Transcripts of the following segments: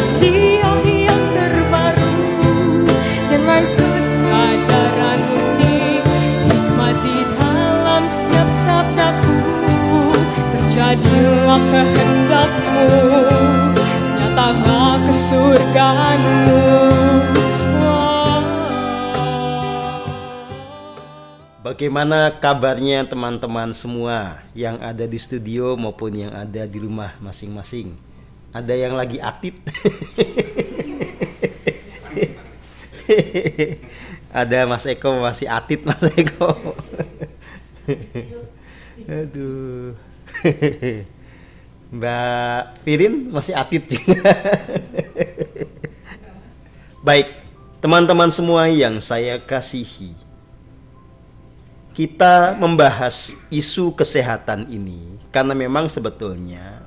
manusia yang terbaru dengan kesadaran murni, hikmat di dalam setiap sabdaku. Terjadilah kehendakmu, nyatalah kesurgaanmu. Bagaimana kabarnya teman-teman semua yang ada di studio maupun yang ada di rumah masing-masing? Ada yang lagi atit? Ada Mas Eko masih atit, Mas Eko. Aduh. Mbak Firin masih atit juga. Baik, teman-teman semua yang saya kasihi, kita membahas isu kesehatan ini karena memang sebetulnya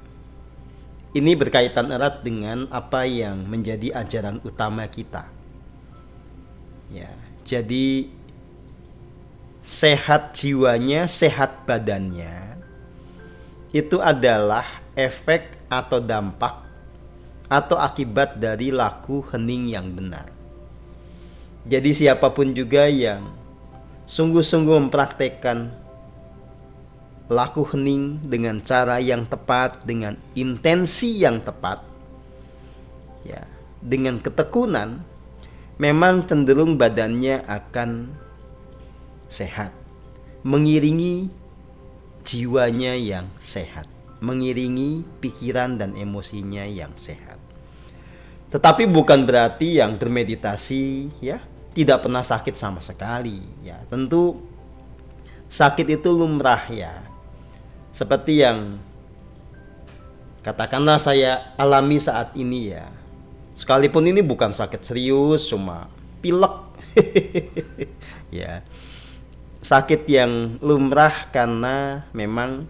ini berkaitan erat dengan apa yang menjadi ajaran utama kita. Ya, jadi sehat jiwanya, sehat badannya itu adalah efek atau dampak atau akibat dari laku hening yang benar. Jadi siapapun juga yang sungguh-sungguh mempraktekkan laku hening dengan cara yang tepat, dengan intensi yang tepat, ya, dengan ketekunan, memang cenderung badannya akan sehat, mengiringi jiwanya yang sehat, mengiringi pikiran dan emosinya yang sehat. Tetapi bukan berarti yang bermeditasi, ya, tidak pernah sakit sama sekali, ya. Tentu sakit itu lumrah, ya. Seperti yang katakanlah saya alami saat ini, ya. Sekalipun ini bukan sakit serius, cuma pilek. Ya. Sakit yang lumrah karena memang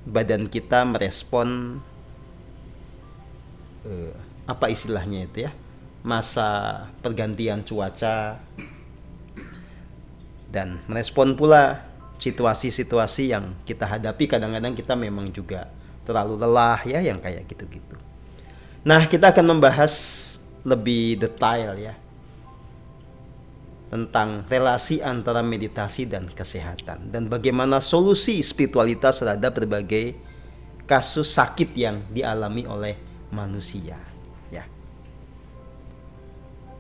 badan kita merespon apa istilahnya itu, ya, masa pergantian cuaca, dan merespon pula situasi-situasi yang kita hadapi. Kadang-kadang kita memang juga terlalu lelah, ya, yang kayak gitu-gitu. Nah, kita akan membahas lebih detail, ya, tentang relasi antara meditasi dan kesehatan, dan bagaimana solusi spiritualitas terhadap berbagai kasus sakit yang dialami oleh manusia, ya.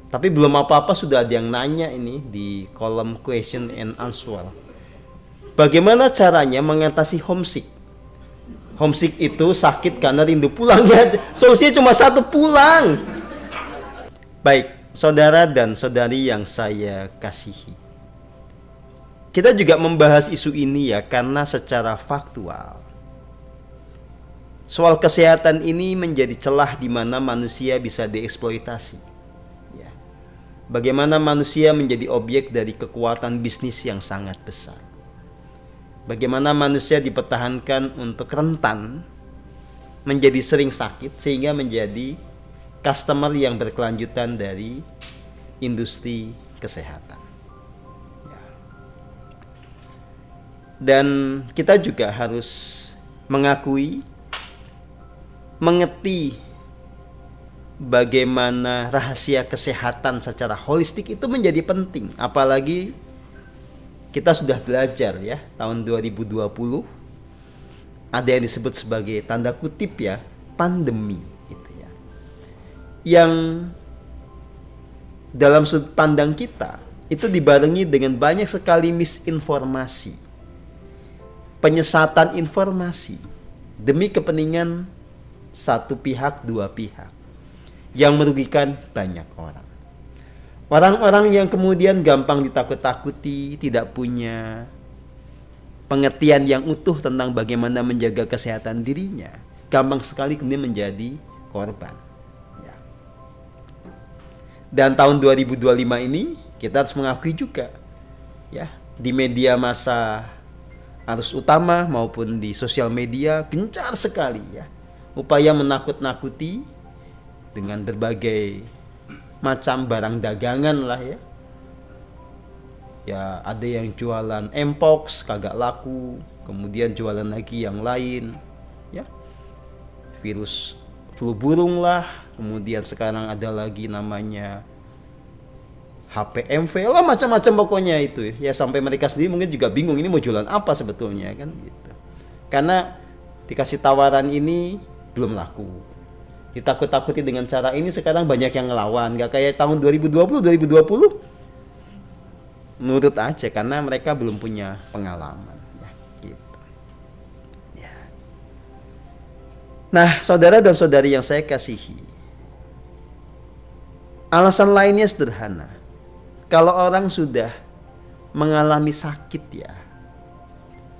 Tapi belum apa-apa sudah ada yang nanya ini di kolom question and answer. Bagaimana caranya mengatasi homesick? Homesick itu sakit karena rindu pulang, ya. Solusinya cuma satu, pulang. Baik, saudara dan saudari yang saya kasihi, kita juga membahas isu ini, ya, karena secara faktual soal kesehatan ini menjadi celah di mana manusia bisa dieksploitasi. Bagaimana manusia menjadi objek dari kekuatan bisnis yang sangat besar. Bagaimana manusia dipertahankan untuk rentan menjadi sering sakit sehingga menjadi customer yang berkelanjutan dari industri kesehatan. Ya. Dan kita juga harus mengakui, mengerti bagaimana rahasia kesehatan secara holistik itu menjadi penting. Apalagi kita sudah belajar, ya, tahun 2020 ada yang disebut sebagai tanda kutip, ya, pandemi gitu, ya, yang dalam sudut pandang kita itu dibarengi dengan banyak sekali misinformasi, penyesatan informasi demi kepentingan satu pihak, dua pihak, yang merugikan banyak orang. Orang-orang yang kemudian gampang ditakut-takuti, tidak punya pengertian yang utuh tentang bagaimana menjaga kesehatan dirinya, gampang sekali kemudian menjadi korban. Ya. Dan tahun 2025 ini kita harus mengakui juga, ya, di media massa arus utama maupun di sosial media gencar sekali, ya, upaya menakut-nakuti dengan berbagai macam barang dagangan lah, ya. Ya, ada yang jualan mpox kagak laku, kemudian jualan lagi yang lain, ya, virus flu burung lah, kemudian sekarang ada lagi namanya HPMV lah, macam-macam pokoknya itu ya. Sampai mereka sendiri mungkin juga bingung ini mau jualan apa sebetulnya kan gitu. Karena dikasih tawaran ini belum laku, ditakut-takuti dengan cara ini, sekarang banyak yang ngelawan. Gak kayak tahun 2020 menurut aja, karena mereka belum punya pengalaman ya gitu ya. Nah, saudara dan saudari yang saya kasihi, alasan lainnya sederhana. Kalau orang sudah mengalami sakit ya,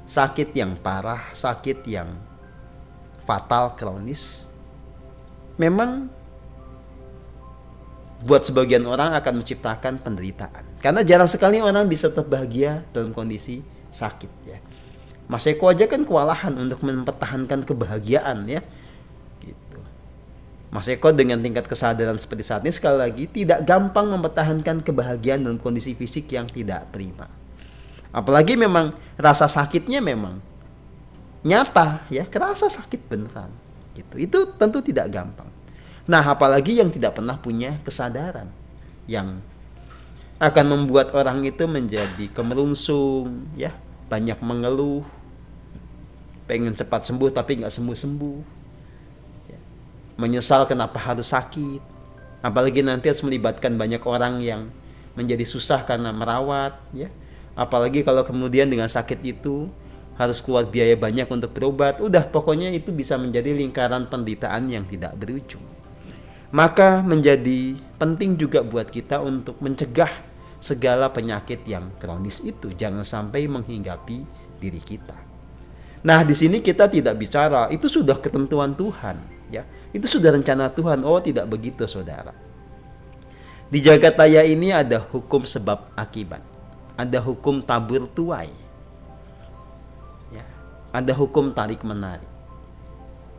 sakit yang parah, sakit yang fatal, kronis, memang buat sebagian orang akan menciptakan penderitaan. Karena jarang sekali orang bisa tetap bahagia dalam kondisi sakit ya. Mas Eko aja kan kewalahan untuk mempertahankan kebahagiaan ya. Gitu. Mas Eko dengan tingkat kesadaran seperti saat ini, sekali lagi tidak gampang mempertahankan kebahagiaan dalam kondisi fisik yang tidak prima. Apalagi memang rasa sakitnya memang nyata ya, kerasa sakit beneran gitu. Itu tentu tidak gampang. Nah, apalagi yang tidak pernah punya kesadaran, yang akan membuat orang itu menjadi kemerungsung ya, banyak mengeluh, pengen cepat sembuh tapi nggak sembuh-sembuh ya. Menyesal kenapa harus sakit, apalagi nanti harus melibatkan banyak orang yang menjadi susah karena merawat ya. Apalagi kalau kemudian dengan sakit itu harus keluar biaya banyak untuk berobat, udah pokoknya itu bisa menjadi lingkaran penderitaan yang tidak berujung. Maka menjadi penting juga buat kita untuk mencegah segala penyakit yang kronis itu, jangan sampai menghinggapi diri kita. Nah, di sini kita tidak bicara itu sudah ketentuan Tuhan ya, itu sudah rencana Tuhan. Oh, tidak begitu saudara. Di jagat raya ini ada hukum sebab akibat, ada hukum tabur tuai ya, ada hukum tarik menarik,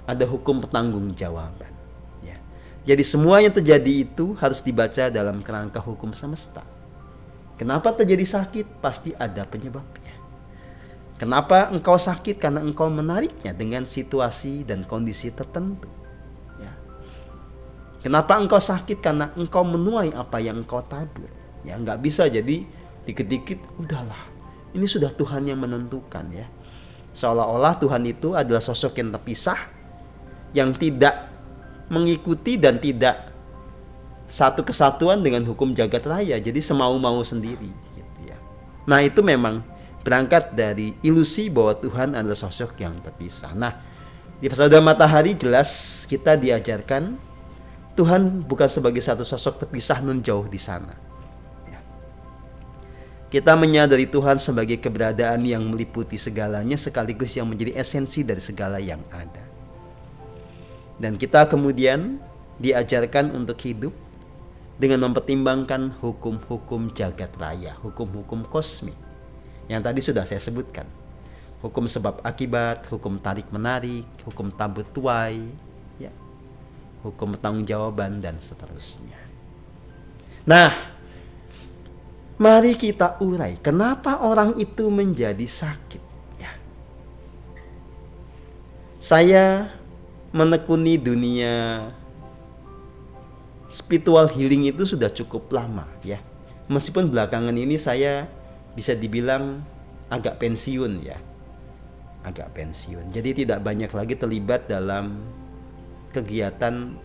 ada hukum pertanggungjawaban. Jadi semua yang terjadi itu harus dibaca dalam kerangka hukum semesta. Kenapa terjadi sakit? Pasti ada penyebabnya. Kenapa engkau sakit? Karena engkau menariknya dengan situasi dan kondisi tertentu. Ya. Kenapa engkau sakit? Karena engkau menuai apa yang engkau tabur. Ya, nggak bisa jadi dikit-dikit udahlah. Ini sudah Tuhan yang menentukan ya. Seolah-olah Tuhan itu adalah sosok yang terpisah, yang tidak mengikuti dan tidak satu kesatuan dengan hukum jagat raya, jadi semau-mau sendiri gitu ya. Nah, itu memang berangkat dari ilusi bahwa Tuhan adalah sosok yang terpisah. Nah, di Pesawat Matahari jelas kita diajarkan Tuhan bukan sebagai satu sosok terpisah nun jauh di sana ya. Kita menyadari Tuhan sebagai keberadaan yang meliputi segalanya, sekaligus yang menjadi esensi dari segala yang ada. Dan kita kemudian diajarkan untuk hidup dengan mempertimbangkan hukum-hukum jagat raya, hukum-hukum kosmik yang tadi sudah saya sebutkan. Hukum sebab akibat, hukum tarik menarik, hukum tabur tuai, ya, hukum pertanggungjawaban dan seterusnya. Nah, mari kita urai kenapa orang itu menjadi sakit ya. Saya menekuni dunia spiritual healing itu sudah cukup lama ya. Meskipun belakangan ini saya bisa dibilang agak pensiun ya. Agak pensiun. Jadi tidak banyak lagi terlibat dalam kegiatan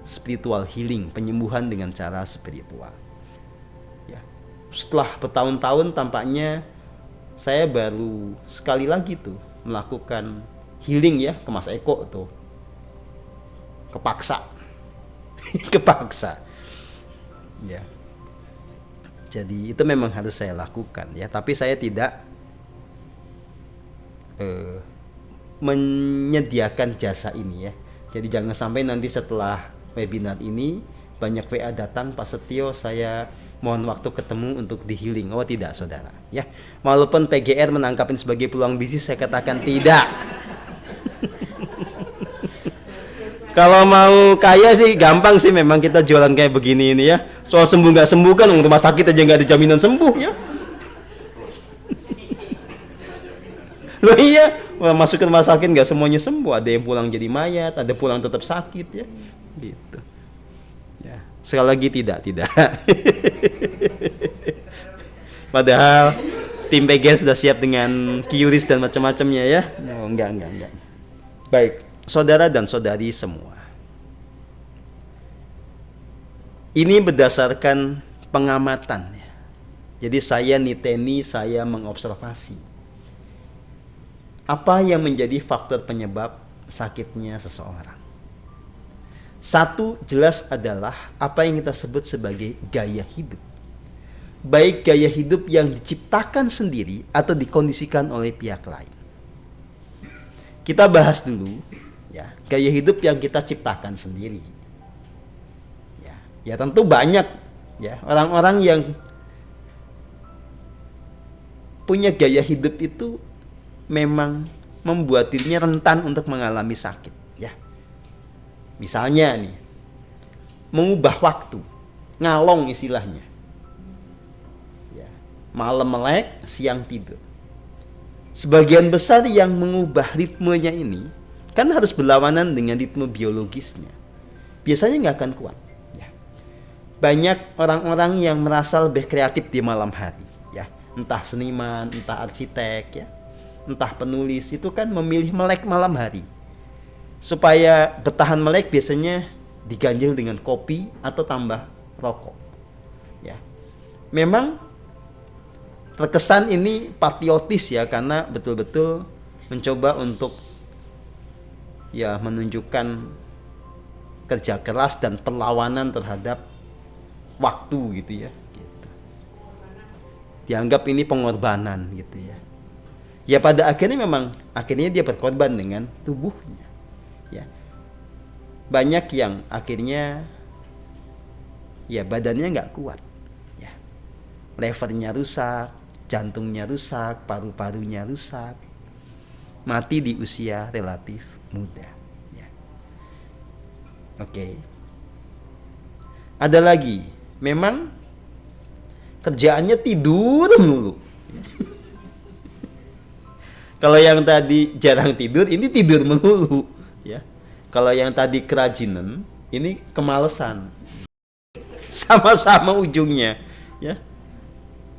spiritual healing, penyembuhan dengan cara spiritual. Ya. Setelah bertahun-tahun tampaknya saya baru sekali lagi tuh melakukan healing ya ke Mas Eko tuh. Kepaksa kepaksa ya. Jadi itu memang harus saya lakukan ya, tapi saya tidak menyediakan jasa ini ya. Jadi jangan sampai nanti setelah webinar ini banyak WA datang, Pak Setio saya mohon waktu ketemu untuk di healing. Oh tidak saudara ya, walaupun PGR menangkapin sebagai peluang bisnis, saya katakan tidak. Kalau mau kaya sih gampang sih, memang kita jualan kayak begini ini ya. Soal sembuh nggak sembuh kan, rumah sakit aja nggak ada jaminan sembuh ya. Loh iya, Orang masuk ke rumah sakit nggak semuanya sembuh, ada yang pulang jadi mayat, ada pulang tetap sakit ya, gitu. Ya, sekali lagi tidak. Padahal tim PGN sudah siap dengan QRIS dan macam-macamnya ya. Oh, enggak. Baik, saudara dan saudari semua. Ini berdasarkan pengamatan ya. Jadi saya niteni, saya mengobservasi. Apa yang menjadi faktor penyebab sakitnya seseorang? Satu jelas adalah apa yang kita sebut sebagai gaya hidup. Baik gaya hidup yang diciptakan sendiri atau dikondisikan oleh pihak lain. Kita bahas dulu ya, gaya hidup yang kita ciptakan sendiri. Ya tentu banyak ya orang-orang yang punya gaya hidup itu memang membuat dirinya rentan untuk mengalami sakit ya. Misalnya nih, mengubah waktu, ngalong istilahnya. Ya, malam melek, siang tidur. Sebagian besar yang mengubah ritmenya ini kan harus berlawanan dengan ritme biologisnya. Biasanya nggak akan kuat. Ya. Banyak orang-orang yang merasa lebih kreatif di malam hari. Ya, entah seniman, entah arsitek, ya, entah penulis itu kan memilih melek malam hari. Supaya bertahan melek biasanya diganjil dengan kopi atau tambah rokok. Ya, memang terkesan ini patriotis ya, karena betul-betul mencoba untuk ya menunjukkan kerja keras dan perlawanan terhadap waktu gitu ya. Gitu. Dianggap ini pengorbanan gitu ya. Ya pada akhirnya memang dia berkorban dengan tubuhnya. Ya. Banyak yang akhirnya ya badannya nggak kuat. Ya. Levernya rusak, jantungnya rusak, paru-parunya rusak, mati di usia relatif muda. Ya. Oke. Ada lagi, memang kerjaannya tidur mulu. Kalau yang tadi jarang tidur, ini tidur mulu. Ya. Kalau yang tadi kerajinan, ini kemalasan. Sama-sama ujungnya, ya.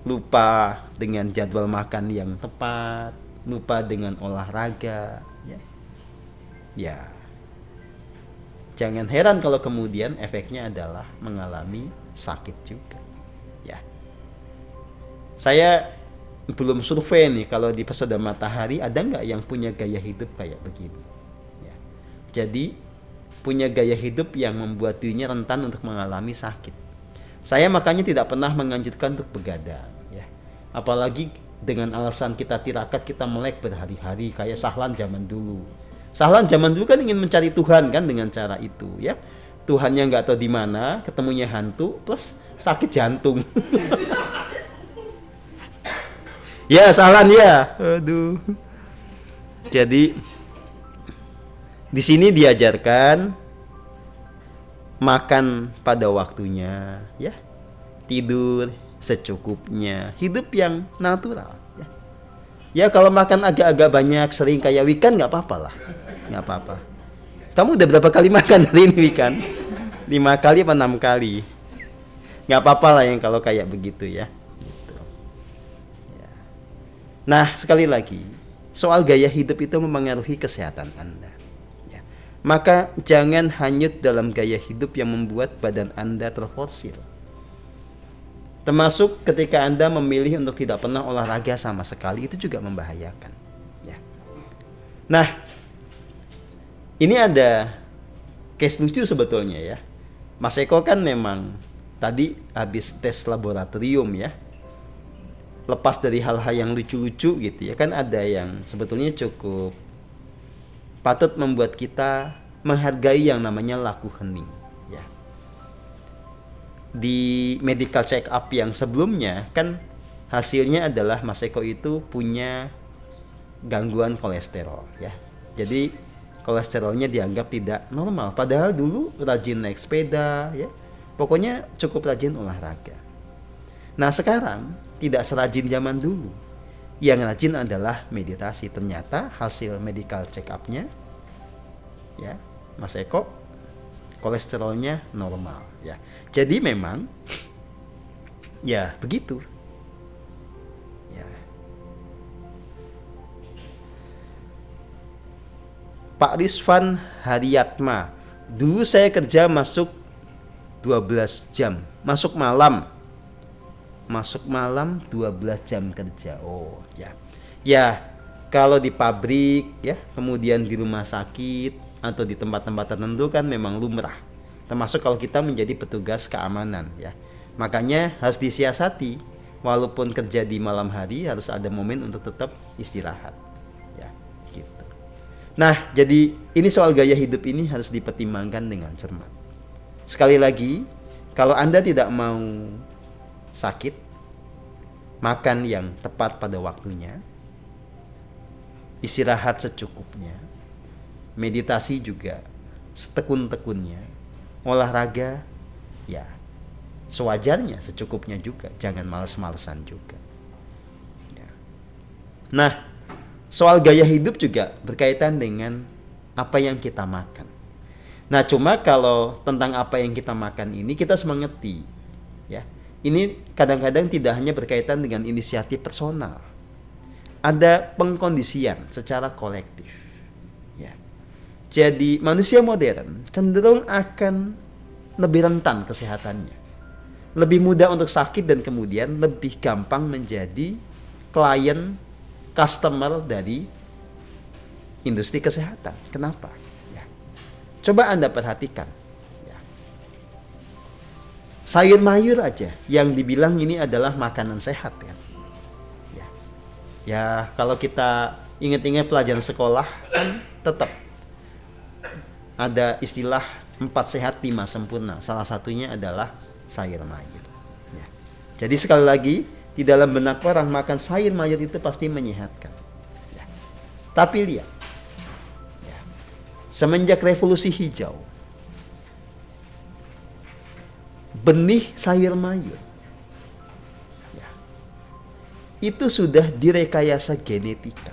Lupa dengan jadwal makan yang tepat, lupa dengan olahraga, ya. Ya. Jangan heran kalau kemudian efeknya adalah mengalami sakit juga. Ya. Saya belum survei nih kalau di Pesona Matahari ada nggak yang punya gaya hidup kayak begini. Ya. Jadi punya gaya hidup yang membuat dirinya rentan untuk mengalami sakit. Saya makanya tidak pernah menganjurkan untuk begadang, ya. Apalagi dengan alasan kita tirakat, kita melek berhari-hari kayak Sahlan zaman dulu. Sahlan zaman dulu kan ingin mencari Tuhan kan dengan cara itu, ya. Tuhannya nggak tahu di mana, ketemunya hantu plus sakit jantung. Ya Sahlan ya. Aduh. Jadi di sini diajarkan makan pada waktunya, ya, tidur secukupnya, hidup yang natural. Ya, ya kalau makan agak-agak banyak, sering kayak Wikan nggak apa-apa lah, nggak apa-apa. Kamu udah berapa kali makan hari ini Wikan? 5 kali apa 6 kali? Nggak apa-apa lah yang kalau kayak begitu ya. Gitu. Ya. Nah sekali lagi, soal gaya hidup itu mempengaruhi kesehatan Anda. Maka jangan hanyut dalam gaya hidup yang membuat badan Anda terforsir. Termasuk ketika Anda memilih untuk tidak pernah olahraga sama sekali, itu juga membahayakan. Ya. Nah, ini ada case lucu sebetulnya ya. Mas Eko kan memang tadi habis tes laboratorium ya. Lepas dari hal-hal yang lucu-lucu gitu ya, kan ada yang sebetulnya cukup patut membuat kita menghargai yang namanya laku hening ya. Di medical check up yang sebelumnya kan hasilnya adalah Mas Eko itu punya gangguan kolesterol ya. Jadi kolesterolnya dianggap tidak normal, padahal dulu rajin naik sepeda ya. Pokoknya cukup rajin olahraga. Nah sekarang tidak serajin zaman dulu. yang rajin adalah meditasi. Ternyata hasil medical check up-nya, ya Mas Eko, kolesterolnya normal, ya. Jadi memang ya begitu, ya. Pak Rizwan Haryatma, dulu saya kerja masuk 12 jam, masuk malam 12 jam kerja. Oh ya, ya kalau di pabrik ya, kemudian di rumah sakit atau di tempat-tempat tertentu kan memang lumrah, termasuk kalau kita menjadi petugas keamanan ya. Makanya harus disiasati, walaupun kerja di malam hari harus ada momen untuk tetap istirahat ya gitu. Nah, jadi ini soal gaya hidup ini harus dipertimbangkan dengan cermat. Sekali lagi, kalau Anda tidak mau sakit, makan yang tepat pada waktunya, istirahat secukupnya, meditasi juga setekun-tekunnya, olahraga ya sewajarnya, secukupnya juga, jangan males-malesan juga ya. Nah, soal gaya hidup juga berkaitan dengan apa yang kita makan. Nah, cuma kalau tentang apa yang kita makan ini kita harus mengerti ya. Ini kadang-kadang tidak hanya berkaitan dengan inisiatif personal. Ada pengkondisian secara kolektif. Ya. Jadi manusia modern cenderung akan lebih rentan kesehatannya. Lebih mudah untuk sakit dan kemudian lebih gampang menjadi klien, customer dari industri kesehatan. Kenapa? Ya. Coba Anda perhatikan. Sayur mayur aja yang dibilang ini adalah makanan sehat kan. Ya kalau kita ingat-ingat pelajaran sekolah kan tetap ada istilah 4 sehat 5 sempurna. Salah satunya adalah sayur mayur. Ya. Jadi sekali lagi di dalam benak orang makan sayur mayur itu pasti menyehatkan. Ya. Tapi lihat, ya, semenjak revolusi hijau, benih sayur mayur ya, itu sudah direkayasa genetika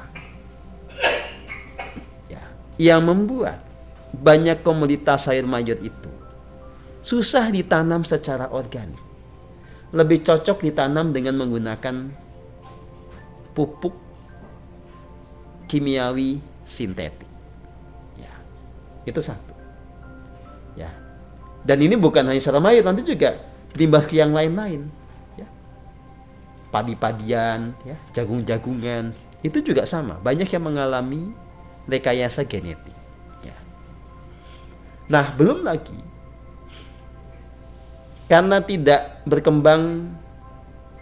ya, yang membuat banyak komoditas sayur mayur itu susah ditanam secara organik, lebih cocok ditanam dengan menggunakan pupuk kimiawi sintetik ya, itu satu ya. Dan ini bukan hanya sayur mayur, nanti juga berimbas ke yang lain-lain. Ya. Padi-padian, ya, jagung-jagungan, itu juga sama. Banyak yang mengalami rekayasa genetik. Ya. Nah, belum lagi, karena tidak berkembang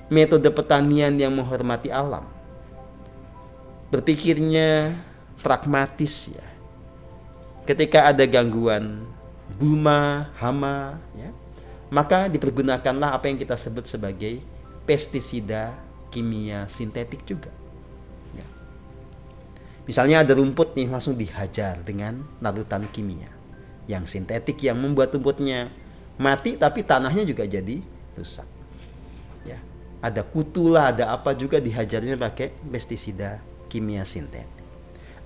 metode pertanian yang menghormati alam, berpikirnya pragmatis ya. Ketika ada gangguan gulma, hama, ya, maka dipergunakanlah apa yang kita sebut sebagai pestisida kimia sintetik juga. Ya. Misalnya ada rumput nih, langsung dihajar dengan larutan kimia yang sintetik yang membuat rumputnya mati, tapi tanahnya juga jadi rusak. Ya. Ada kutu lah, ada apa juga dihajarnya pakai pestisida kimia sintetik.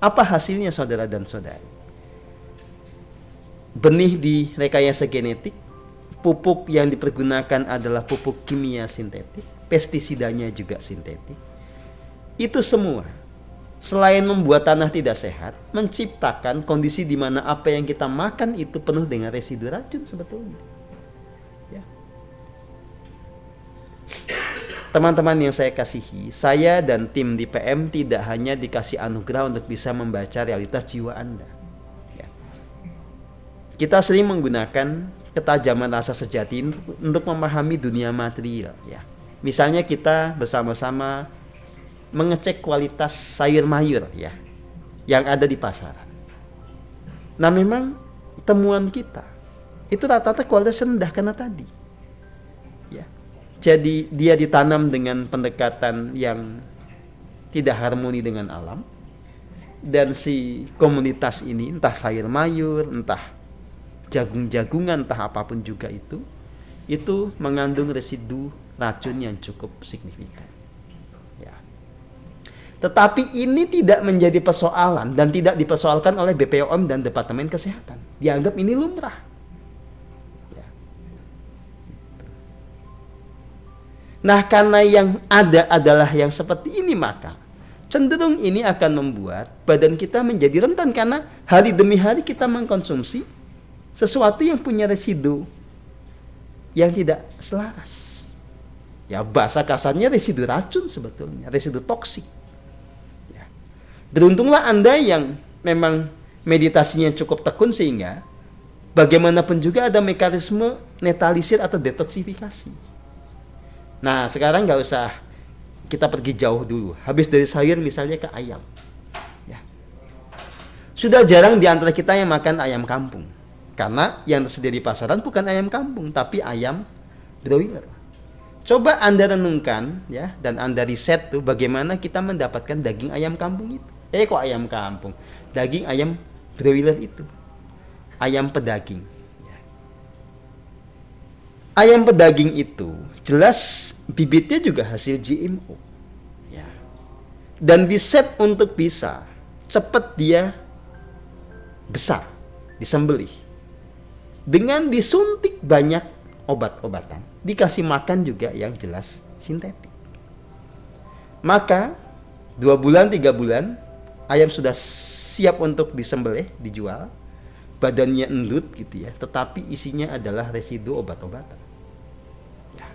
Apa hasilnya saudara dan saudari? Benih di rekayasa genetik, pupuk yang dipergunakan adalah pupuk kimia sintetik, pestisidanya juga sintetik. Itu semua selain membuat tanah tidak sehat, menciptakan kondisi di mana apa yang kita makan itu penuh dengan residu racun sebetulnya. Ya. Teman-teman yang saya kasihi, saya dan tim di PM tidak hanya dikasih anugerah untuk bisa membaca realitas jiwa Anda. Kita sering menggunakan ketajaman rasa sejati untuk memahami dunia material ya. Misalnya kita bersama-sama mengecek kualitas sayur mayur ya yang ada di pasaran. Nah, memang temuan kita itu rata-rata kualitas rendah karena tadi. Ya. Jadi dia ditanam dengan pendekatan yang tidak harmoni dengan alam, dan si komunitas ini entah sayur mayur, entah jagung-jagungan, entah apapun juga itu mengandung residu racun yang cukup signifikan. Ya. Tetapi ini tidak menjadi persoalan dan tidak dipersoalkan oleh BPOM dan Departemen Kesehatan. Dianggap ini lumrah. Ya. Nah, karena yang ada adalah yang seperti ini, maka cenderung ini akan membuat badan kita menjadi rentan karena hari demi hari kita mengkonsumsi sesuatu yang punya residu yang tidak selaras. Ya, bahasa kasarnya residu racun sebetulnya, residu toksik. Ya. Beruntunglah Anda yang memang meditasinya cukup tekun sehingga bagaimanapun juga ada mekanisme netralisir atau detoksifikasi. Nah, sekarang nggak usah kita pergi jauh dulu. Habis dari sayur misalnya ke ayam. Ya. Sudah jarang di antara kita yang makan ayam kampung. Karena yang tersedia di pasaran bukan ayam kampung, tapi ayam broiler. Coba Anda renungkan ya, dan Anda riset tuh bagaimana kita mendapatkan daging ayam kampung itu. Kok ayam kampung? Daging ayam broiler itu. Ayam pedaging. Ya. Ayam pedaging itu jelas bibitnya juga hasil GMO. Ya. Dan diset untuk bisa cepat dia besar, disembelih. Dengan disuntik banyak obat-obatan, dikasih makan juga yang jelas sintetik. Maka 2 bulan, 3 bulan, ayam sudah siap untuk disembelih, dijual. Badannya endut gitu ya, tetapi isinya adalah residu obat-obatan. Ya.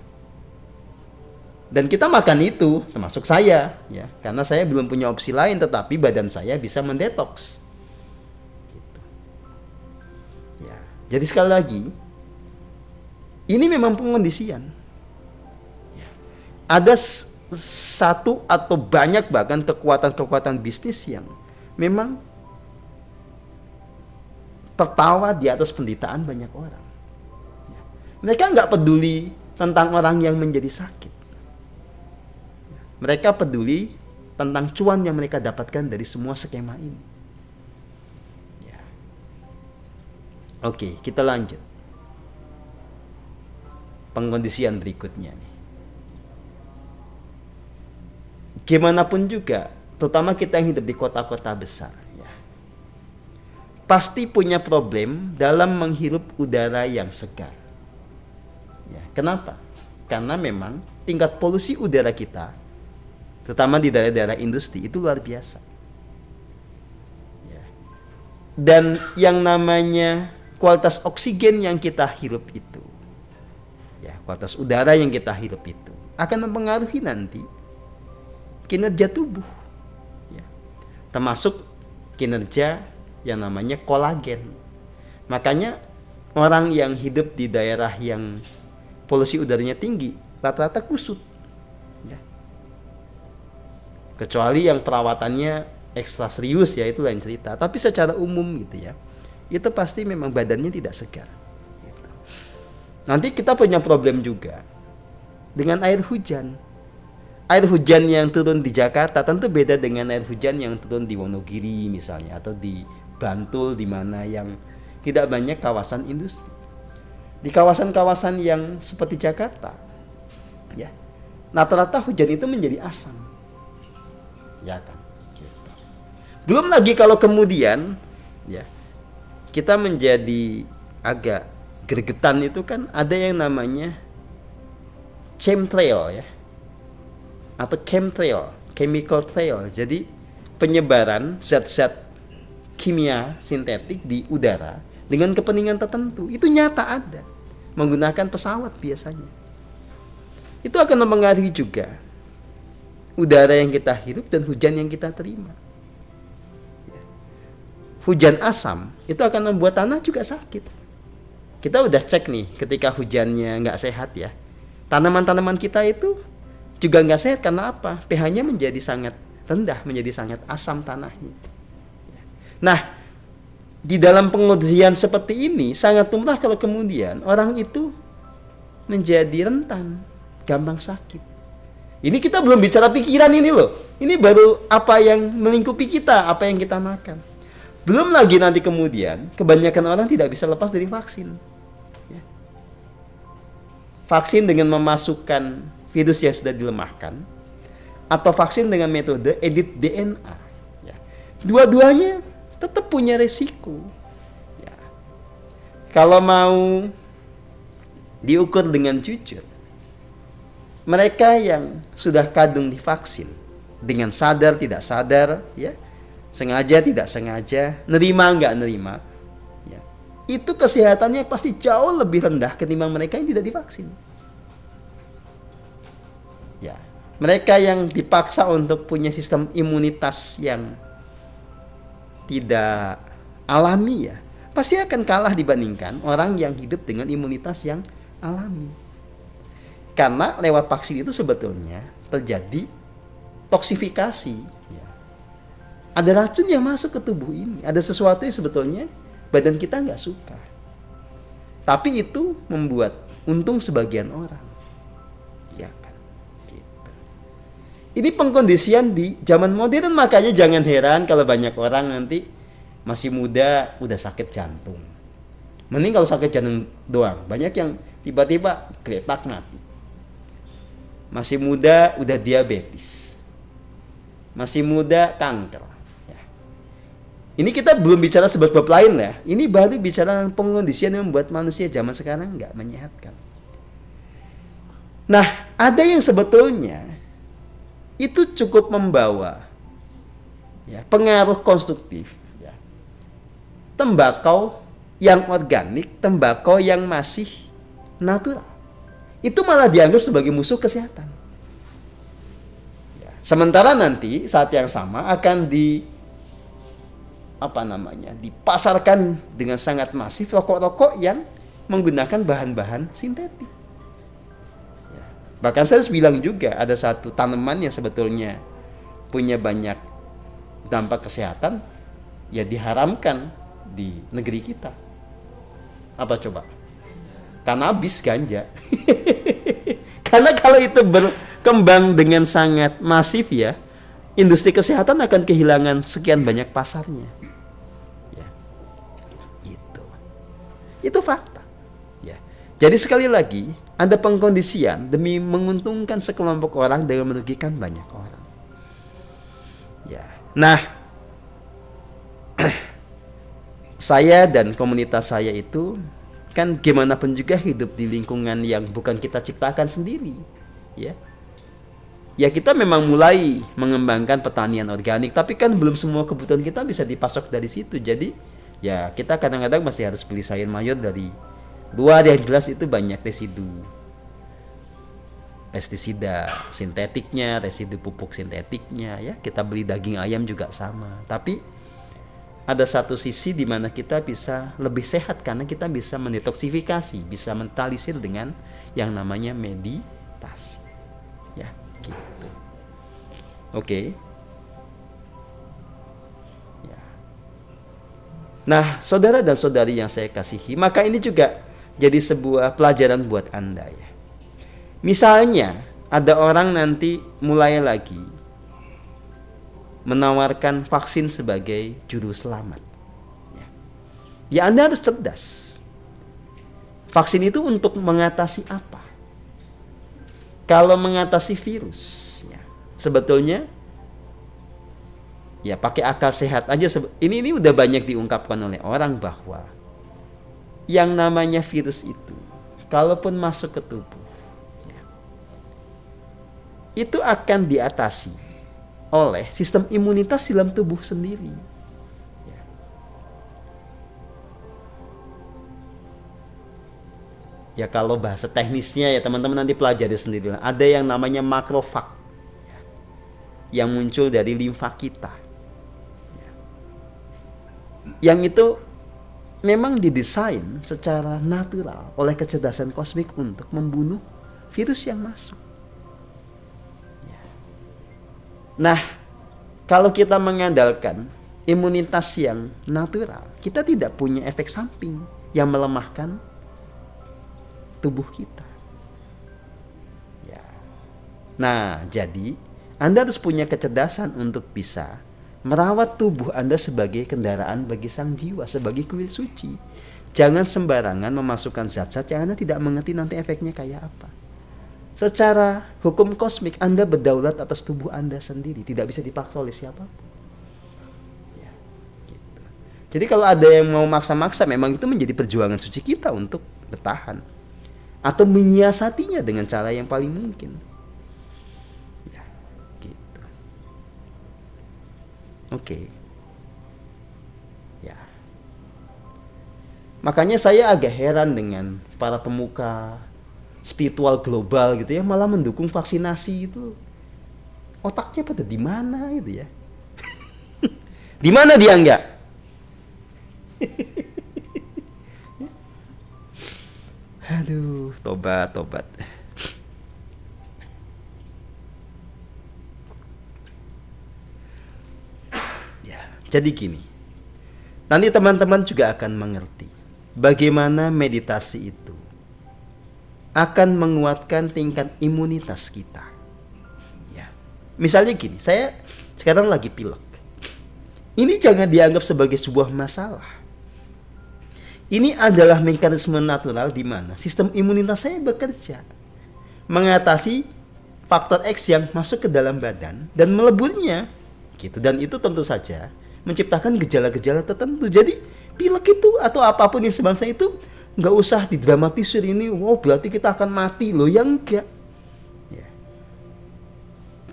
Dan kita makan itu, termasuk saya, ya, karena saya belum punya opsi lain, tetapi badan saya bisa mendetoks. Jadi sekali lagi, ini memang pengondisian. Ya. Ada satu atau banyak bahkan kekuatan-kekuatan bisnis yang memang tertawa di atas penderitaan banyak orang. Ya. Mereka nggak peduli tentang orang yang menjadi sakit. Mereka peduli tentang cuan yang mereka dapatkan dari semua skema ini. Oke, kita lanjut. Pengkondisian berikutnya nih. Gimana pun juga, terutama kita yang hidup di kota-kota besar, ya, pasti punya problem dalam menghirup udara yang segar. Ya, kenapa? Karena memang tingkat polusi udara kita, terutama di daerah-daerah industri, itu luar biasa. Ya. Dan yang namanya kualitas oksigen yang kita hirup itu, ya, kualitas udara yang kita hirup itu akan mempengaruhi nanti kinerja tubuh, ya, termasuk kinerja yang namanya kolagen. Makanya orang yang hidup di daerah yang polusi udaranya tinggi rata-rata kusut, ya. Kecuali yang perawatannya ekstra serius, ya itu lain cerita. Tapi secara umum gitu ya, itu pasti memang badannya tidak segar. Gitu. Nanti kita punya problem juga dengan air hujan. Air hujan yang turun di Jakarta tentu beda dengan air hujan yang turun di Wonogiri misalnya, atau di Bantul, di mana yang tidak banyak kawasan industri. Di kawasan-kawasan yang seperti Jakarta, ya, rata-rata hujan itu menjadi asam, ya kan? Gitu. Belum lagi kalau kemudian, ya, kita menjadi agak gregetan itu kan ada yang namanya chemtrail, ya, atau chemtrail, chemical trail. Jadi penyebaran zat-zat kimia sintetik di udara dengan kepentingan tertentu itu nyata ada, menggunakan pesawat biasanya. Itu akan mempengaruhi juga udara yang kita hirup dan hujan yang kita terima. Hujan asam itu akan membuat tanah juga sakit. Kita udah cek nih, ketika hujannya nggak sehat ya, tanaman-tanaman kita itu juga nggak sehat. Karena apa? pH-nya menjadi sangat rendah, menjadi sangat asam tanahnya. Nah, di dalam pengondisian seperti ini sangat lumrah kalau kemudian orang itu menjadi rentan, gampang sakit. Ini kita belum bicara pikiran ini loh. Ini baru apa yang melingkupi kita, apa yang kita makan. Belum lagi nanti kemudian kebanyakan orang tidak bisa lepas dari vaksin. Ya. Vaksin dengan memasukkan virus yang sudah dilemahkan atau vaksin dengan metode edit DNA. Ya. Dua-duanya tetap punya resiko. Ya. Kalau mau diukur dengan jujur, mereka yang sudah kadung divaksin dengan sadar tidak sadar, ya, sengaja tidak sengaja, nerima nggak nerima, ya, itu kesehatannya pasti jauh lebih rendah ketimbang mereka yang tidak divaksin. Ya, mereka yang dipaksa untuk punya sistem imunitas yang tidak alami, ya, pasti akan kalah dibandingkan orang yang hidup dengan imunitas yang alami. Karena lewat vaksin itu sebetulnya terjadi toksifikasi. Ya. Ada racun yang masuk ke tubuh ini. Ada sesuatu yang sebetulnya badan kita nggak suka. Tapi itu membuat untung sebagian orang. Ya kan? Gitu. Ini pengkondisian di zaman modern, makanya jangan heran kalau banyak orang nanti masih muda udah sakit jantung. Mending kalau sakit jantung doang. Banyak yang tiba-tiba geletak mati. Masih muda udah diabetes. Masih muda kanker. Ya. Ini kita belum bicara sebab-sebab lain ya. Ini baru bicara tentang pengkondisian yang membuat manusia zaman sekarang nggak menyehatkan. Nah, ada yang sebetulnya itu cukup membawa, ya, pengaruh konstruktif. Ya. Tembakau yang organik, tembakau yang masih natural, itu malah dianggap sebagai musuh kesehatan. Ya. Sementara nanti saat yang sama akan dipasarkan dengan sangat masif rokok-rokok yang menggunakan bahan-bahan sintetik. Ya. Bahkan saya bilang juga ada satu tanaman yang sebetulnya punya banyak dampak kesehatan, ya diharamkan di negeri kita. Apa coba? Kanabis, ganja. Karena kalau itu berkembang dengan sangat masif, ya, industri kesehatan akan kehilangan sekian banyak pasarnya. Ya. Gitu. Itu fakta. Ya. Jadi sekali lagi, ada pengkondisian demi menguntungkan sekelompok orang dengan merugikan banyak orang. Ya. Nah, saya dan komunitas saya itu kan gimana pun juga hidup di lingkungan yang bukan kita ciptakan sendiri, ya. Ya kita memang mulai mengembangkan pertanian organik, tapi kan belum semua kebutuhan kita bisa dipasok dari situ. Jadi ya kita kadang-kadang masih harus beli sayur mayur dari luar, yang jelas itu banyak residu pestisida sintetiknya, residu pupuk sintetiknya, ya. Kita beli daging ayam juga sama. Tapi ada satu sisi di mana kita bisa lebih sehat karena kita bisa mendetoksifikasi, bisa mentalisir dengan yang namanya meditasi. Ya, gitu. Oke. Ya. Nah, saudara dan saudari yang saya kasihi, maka ini juga jadi sebuah pelajaran buat Anda, ya. Misalnya ada orang nanti mulai lagi menawarkan vaksin sebagai juru selamat. Ya, Anda harus cerdas. Vaksin itu untuk mengatasi apa? Kalau mengatasi virus, ya, sebetulnya ya pakai akal sehat aja. Ini udah banyak diungkapkan oleh orang bahwa yang namanya virus itu, kalaupun masuk ke tubuh, ya, itu akan diatasi oleh sistem imunitas dalam tubuh sendiri. Ya. Ya kalau bahasa teknisnya ya teman-teman nanti pelajari sendiri. Ada yang namanya makrofag, ya, yang muncul dari limfa kita. Ya. Yang itu memang didesain secara natural oleh kecerdasan kosmik untuk membunuh virus yang masuk. Nah, kalau kita mengandalkan imunitas yang natural, kita tidak punya efek samping yang melemahkan tubuh kita. Ya. Nah, jadi Anda harus punya kecerdasan untuk bisa merawat tubuh Anda sebagai kendaraan bagi sang jiwa, sebagai kuil suci. Jangan sembarangan memasukkan zat-zat yang Anda tidak mengerti nanti efeknya kayak apa. Secara hukum kosmik, Anda berdaulat atas tubuh Anda sendiri, tidak bisa dipaksa oleh siapapun. Ya, gitu. Jadi kalau ada yang mau maksa-maksa, memang itu menjadi perjuangan suci kita untuk bertahan atau menyiasatinya dengan cara yang paling mungkin. Ya, gitu. Oke. Ya. Makanya saya agak heran dengan para pemuka spiritual global gitu ya, malah mendukung vaksinasi itu. Otaknya pada di mana gitu ya? Di mana dia enggak? Aduh, tobat. Ya, jadi gini. Nanti teman-teman juga akan mengerti bagaimana meditasi itu akan menguatkan tingkat imunitas kita. Ya. Misalnya gini, saya sekarang lagi pilek. Ini jangan dianggap sebagai sebuah masalah. Ini adalah mekanisme natural di mana sistem imunitas saya bekerja mengatasi faktor X yang masuk ke dalam badan dan meleburnya, gitu. Dan itu tentu saja menciptakan gejala-gejala tertentu. Jadi pilek itu atau apapun yang sebangsa itu nggak usah didramatisir ini. Wow, berarti kita akan mati loh, yang enggak. Ya.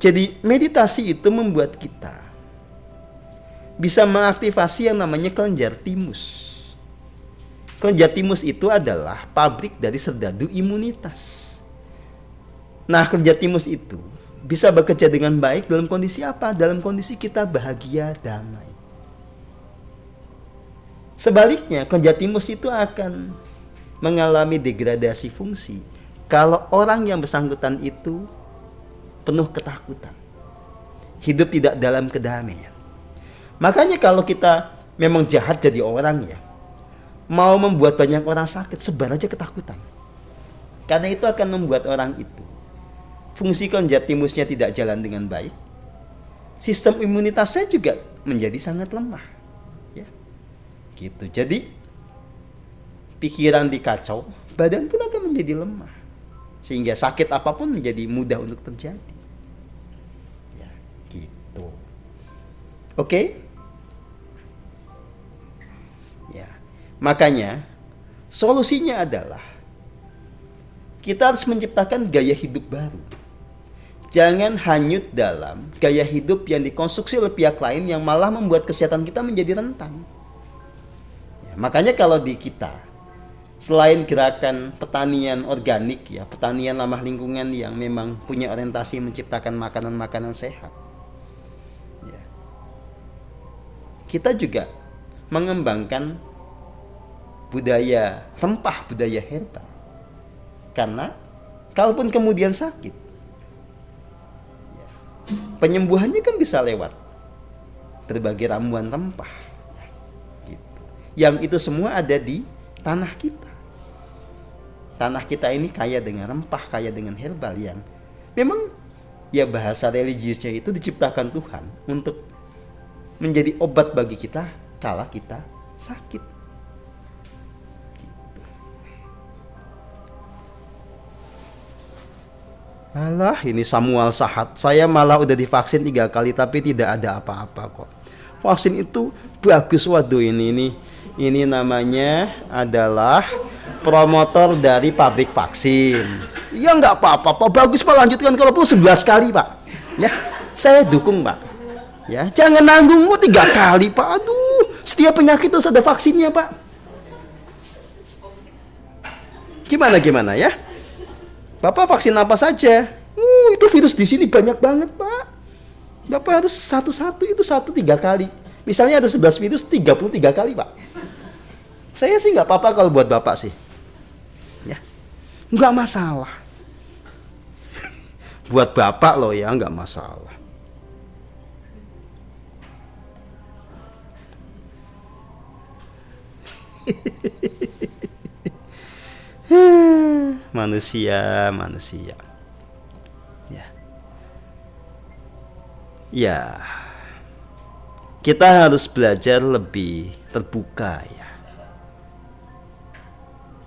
Jadi meditasi itu membuat kita bisa mengaktifasi yang namanya kelenjar timus. Kelenjar timus itu adalah pabrik dari serdadu imunitas. Nah, kelenjar timus itu bisa bekerja dengan baik dalam kondisi apa? Dalam kondisi kita bahagia, damai. Sebaliknya, kelenjar timus itu akan mengalami degradasi fungsi kalau orang yang bersangkutan itu penuh ketakutan, hidup tidak dalam kedamaian. Makanya kalau kita memang jahat jadi orang ya, mau membuat banyak orang sakit, sebar aja ketakutan. Karena itu akan membuat orang itu fungsi kelenjar timusnya tidak jalan dengan baik. Sistem imunitasnya juga menjadi sangat lemah. Ya. Gitu. Jadi pikiran dikacau, badan pun akan menjadi lemah. Sehingga sakit apapun menjadi mudah untuk terjadi. Ya, gitu. Oke? Ya. Makanya solusinya adalah kita harus menciptakan gaya hidup baru. Jangan hanyut dalam gaya hidup yang dikonstruksi oleh pihak lain yang malah membuat kesehatan kita menjadi rentan. Ya, makanya kalau di kita, selain gerakan pertanian organik ya, pertanian ramah lingkungan yang memang punya orientasi menciptakan makanan-makanan sehat, ya, kita juga mengembangkan budaya rempah, budaya herbal. Karena kalaupun kemudian sakit, ya, penyembuhannya kan bisa lewat berbagai ramuan rempah, ya, gitu. Yang itu semua ada di tanah kita. Tanah kita ini kaya dengan rempah, kaya dengan herbal yang memang ya bahasa religiusnya itu diciptakan Tuhan untuk menjadi obat bagi kita kala kita sakit. Alah, ini Samuel Sahat. Saya malah udah divaksin 3 kali tapi tidak ada apa-apa kok. Vaksin itu bagus. Waduh, ini namanya adalah promotor dari pabrik vaksin. Ya nggak apa-apa, Pak. Bagus Pak, lanjutkan kalau perlu 11 kali Pak. Ya, saya dukung Pak. Ya, jangan nanggung 3 kali Pak. Aduh, setiap penyakit harus ada vaksinnya Pak. Gimana ya? Bapak vaksin apa saja? Itu virus di sini banyak banget Pak. Bapak harus satu-satu itu 3 kali. Misalnya ada 11 virus, 33 kali Pak. Saya sih nggak apa-apa kalau buat Bapak sih. Ya, nggak masalah. Buat Bapak loh ya, nggak masalah. Manusia. Ya, kita harus belajar lebih terbuka ya.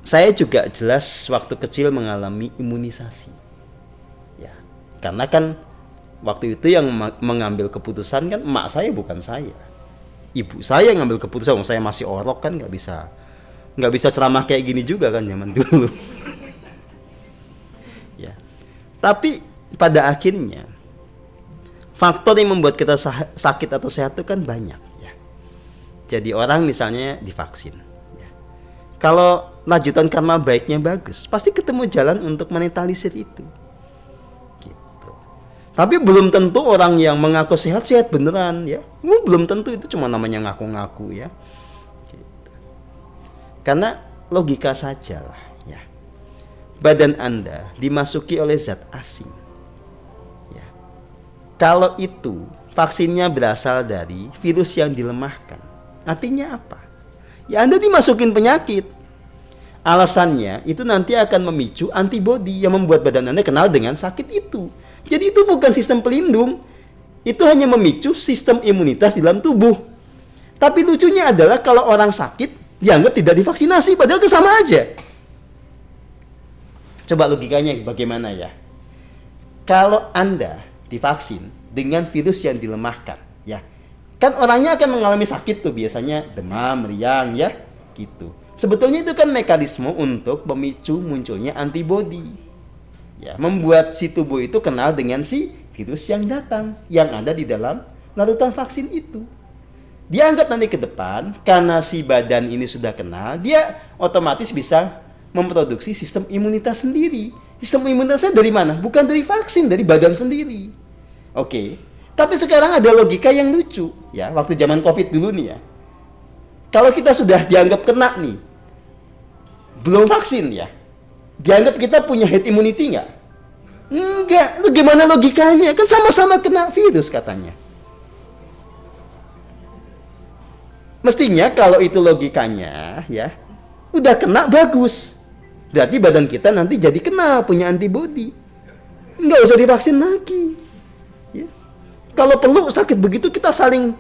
Saya juga jelas waktu kecil mengalami imunisasi. Karena kan waktu itu yang mengambil keputusan kan emak saya, bukan saya. Ibu saya yang ngambil keputusan. Saya masih orok kan, nggak bisa ceramah kayak gini juga kan zaman dulu. Ya. Tapi pada akhirnya faktor yang membuat kita sakit atau sehat itu kan banyak ya. Jadi orang misalnya divaksin ya. Kalau lanjutan karma baiknya bagus, pasti ketemu jalan untuk menetralisir itu. Tapi belum tentu orang yang mengaku sehat-sehat beneran ya. Belum tentu, itu cuma namanya ngaku-ngaku ya. Gitu. Karena logika saja lah ya. Badan Anda dimasuki oleh zat asing. Ya. Kalau itu vaksinnya berasal dari virus yang dilemahkan, artinya apa? Ya Anda dimasukin penyakit. Alasannya itu nanti akan memicu antibodi yang membuat badan Anda kenal dengan sakit itu. Jadi itu bukan sistem pelindung, itu hanya memicu sistem imunitas di dalam tubuh. Tapi lucunya adalah kalau orang sakit dianggap tidak divaksinasi, padahal itu sama aja. Coba logikanya bagaimana ya? Kalau Anda divaksin dengan virus yang dilemahkan, ya kan orangnya akan mengalami sakit tuh, biasanya demam, riang ya, gitu. Sebetulnya itu kan mekanisme untuk memicu munculnya antibodi. Ya, membuat si tubuh itu kenal dengan si virus yang datang, yang ada di dalam larutan vaksin itu. Dia anggap nanti ke depan, karena si badan ini sudah kenal, dia otomatis bisa memproduksi sistem imunitas sendiri. Sistem imunitasnya dari mana? Bukan dari vaksin, dari badan sendiri. Oke. Tapi sekarang ada logika yang lucu, ya. Waktu zaman COVID dulu nih ya. Kalau kita sudah dianggap kena nih, belum vaksin ya, dianggap kita punya herd immunity nggak? Enggak. Itu gimana logikanya? Kan sama-sama kena virus katanya. Mestinya kalau itu logikanya ya, udah kena bagus. Berarti badan kita nanti jadi kena, punya antibodi. Nggak usah divaksin lagi. Ya. Kalau perlu sakit begitu kita saling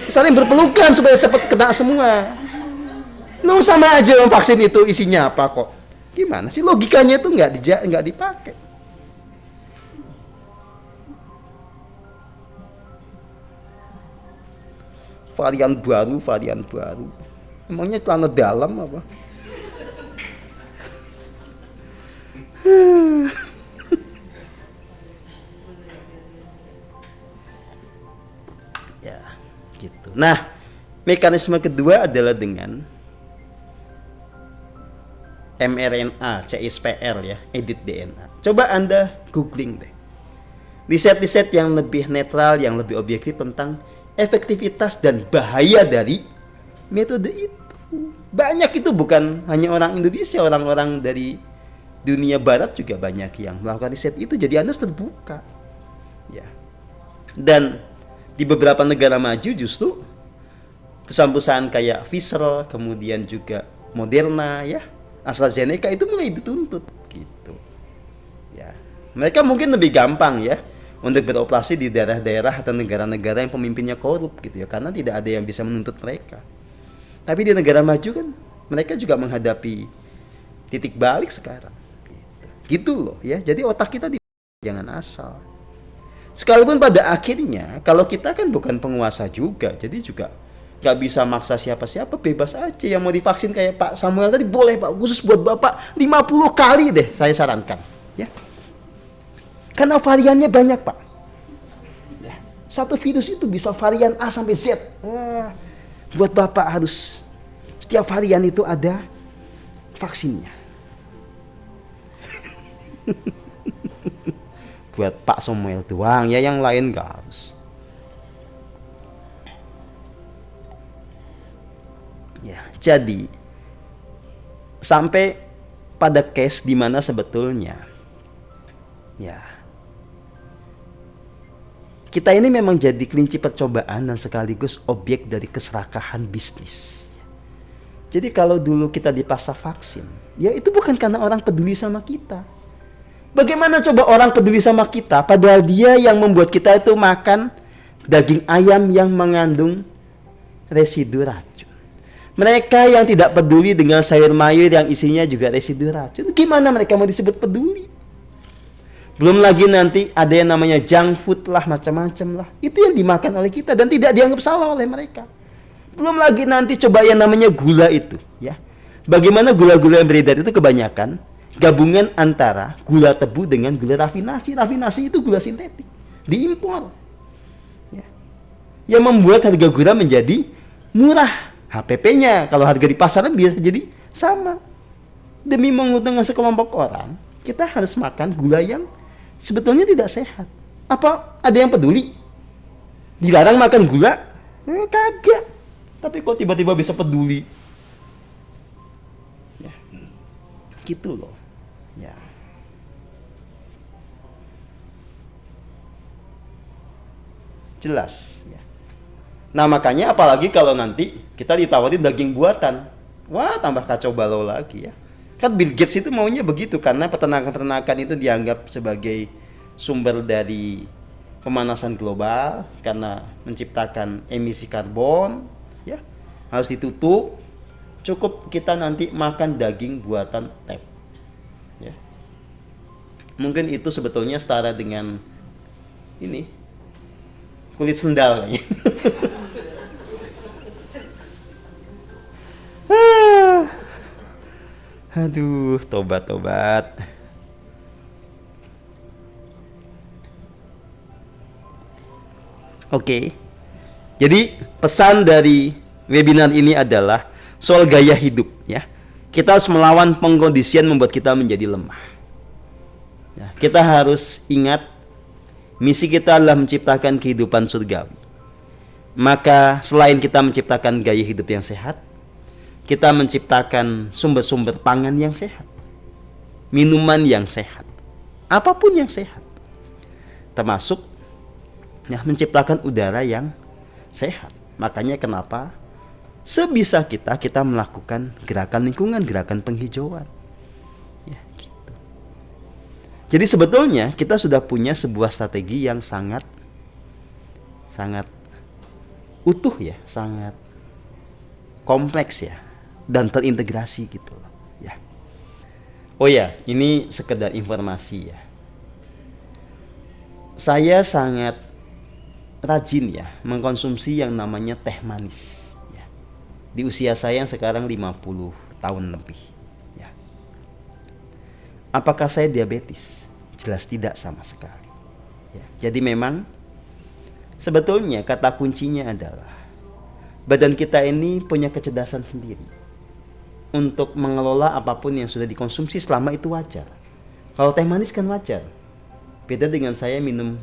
berpelukan supaya cepat kena semua. No, sama aja vaksin itu isinya apa kok. Gimana sih logikanya itu nggak dipakai. Varian baru. Emangnya celana dalam apa? Ya, gitu. Nah, mekanisme kedua adalah dengan mRNA, CRISPR ya, edit DNA. Coba Anda googling deh. Riset-riset yang lebih netral, yang lebih objektif tentang efektivitas dan bahaya dari metode itu. Banyak itu, bukan hanya orang Indonesia, orang-orang dari dunia barat juga banyak yang melakukan riset itu. Jadi Anda terbuka. Ya. Dan di beberapa negara maju justru perusahaan-perusahaan kayak Pfizer, kemudian juga Moderna ya, AstraZeneca itu mulai dituntut gitu. Ya. Mereka mungkin lebih gampang ya untuk beroperasi di daerah-daerah atau negara-negara yang pemimpinnya korup gitu ya, karena tidak ada yang bisa menuntut mereka. Tapi di negara maju kan mereka juga menghadapi titik balik sekarang. Gitu loh ya. Jadi otak kita jangan asal. Sekalipun pada akhirnya kalau kita kan bukan penguasa juga, jadi juga gak bisa maksa siapa-siapa, bebas aja. Yang mau divaksin kayak Pak Samuel tadi boleh Pak, khusus buat Bapak 50 kali deh saya sarankan ya. Karena variannya banyak Pak ya. Satu virus itu bisa varian A sampai Z. Buat Bapak harus setiap varian itu ada vaksinnya. Buat Pak Samuel doang ya, yang lain gak harus. Ya, jadi sampai pada case di mana sebetulnya ya kita ini memang jadi kelinci percobaan dan sekaligus objek dari keserakahan bisnis. Jadi kalau dulu kita dipaksa vaksin, ya itu bukan karena orang peduli sama kita. Bagaimana coba orang peduli sama kita padahal dia yang membuat kita itu makan daging ayam yang mengandung residu racun. Mereka yang tidak peduli dengan sayur mayur yang isinya juga residu racun, gimana mereka mau disebut peduli? Belum lagi nanti ada yang namanya junk food lah, macam-macam lah. Itu yang dimakan oleh kita dan tidak dianggap salah oleh mereka. Belum lagi nanti coba yang namanya gula itu, ya. Bagaimana gula-gula yang beredar itu kebanyakan gabungan antara gula tebu dengan gula rafinasi. Rafinasi itu gula sintetik, diimpor. Ya. Yang membuat harga gula menjadi murah. HPP-nya kalau harga di pasaran biasa jadi sama. Demi menguntungkan sekelompok orang, kita harus makan gula yang sebetulnya tidak sehat. Apa ada yang peduli? Dilarang makan gula? Kagak. Tapi kok tiba-tiba bisa peduli? Ya. Gitu loh. Ya. Jelas ya. Nah, makanya apalagi kalau nanti kita ditawarin daging buatan. Wah, tambah kacau balau lagi ya. Kan Bill Gates itu maunya begitu karena peternakan-peternakan itu dianggap sebagai sumber dari pemanasan global karena menciptakan emisi karbon, ya. Harus ditutup. Cukup kita nanti makan daging buatan tep. Ya. Mungkin itu sebetulnya setara dengan ini kulit sendal kayaknya. Aduh, tobat. Oke. Jadi, pesan dari webinar ini adalah soal gaya hidup ya. Kita harus melawan pengkondisian membuat kita menjadi lemah. Ya, kita harus ingat misi kita adalah menciptakan kehidupan surgawi. Maka selain kita menciptakan gaya hidup yang sehat, kita menciptakan sumber-sumber pangan yang sehat, minuman yang sehat, apapun yang sehat, termasuk ya, menciptakan udara yang sehat. Makanya kenapa sebisa kita melakukan gerakan lingkungan, gerakan penghijauan. Ya, gitu. Jadi sebetulnya kita sudah punya sebuah strategi yang sangat utuh ya, sangat kompleks ya, dan terintegrasi gitu loh ya. Oh ya, ini sekedar informasi ya. Saya sangat rajin ya mengkonsumsi yang namanya teh manis ya. Di usia saya yang sekarang 50 tahun lebih ya. Apakah saya diabetes? Jelas tidak sama sekali ya. Jadi memang sebetulnya kata kuncinya adalah badan kita ini punya kecerdasan sendiri untuk mengelola apapun yang sudah dikonsumsi selama itu wajar. Kalau teh manis kan wajar. Beda dengan saya minum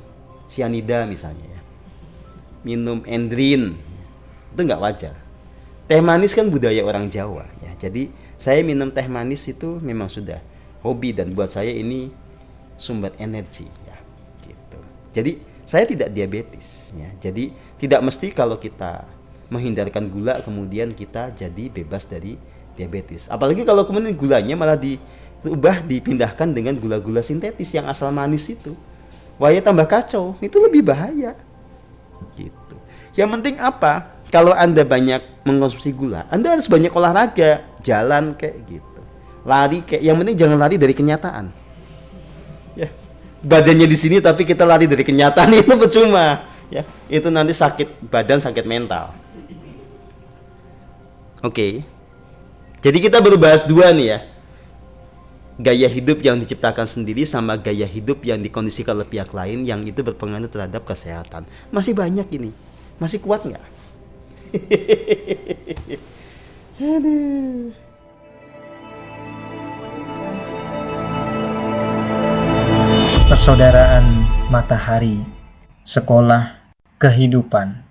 cyanida misalnya ya. Minum endrin. Itu nggak wajar. Teh manis kan budaya orang Jawa ya. Jadi saya minum teh manis itu memang sudah hobi dan buat saya ini sumber energi ya. Gitu. Jadi saya tidak diabetes ya. Jadi tidak mesti kalau kita menghindarkan gula kemudian kita jadi bebas dari diabetes. Apalagi kalau kemudian gulanya malah diubah, dipindahkan dengan gula-gula sintetis yang asal manis itu. Wah ya tambah kacau, itu lebih bahaya. Gitu. Yang penting apa? Kalau Anda banyak mengkonsumsi gula, Anda harus banyak olahraga, jalan kayak gitu. Lari kayak, yang penting jangan lari dari kenyataan. Ya. Badannya di sini tapi kita lari dari kenyataan itu percuma, ya. Itu nanti sakit badan, sakit mental. Oke. Jadi kita baru bahas dua nih ya. Gaya hidup yang diciptakan sendiri sama gaya hidup yang dikondisikan oleh pihak lain yang itu berpengaruh terhadap kesehatan. Masih banyak ini. Masih kuat nggak? Aduh. Persaudaraan Matahari, Sekolah Kehidupan.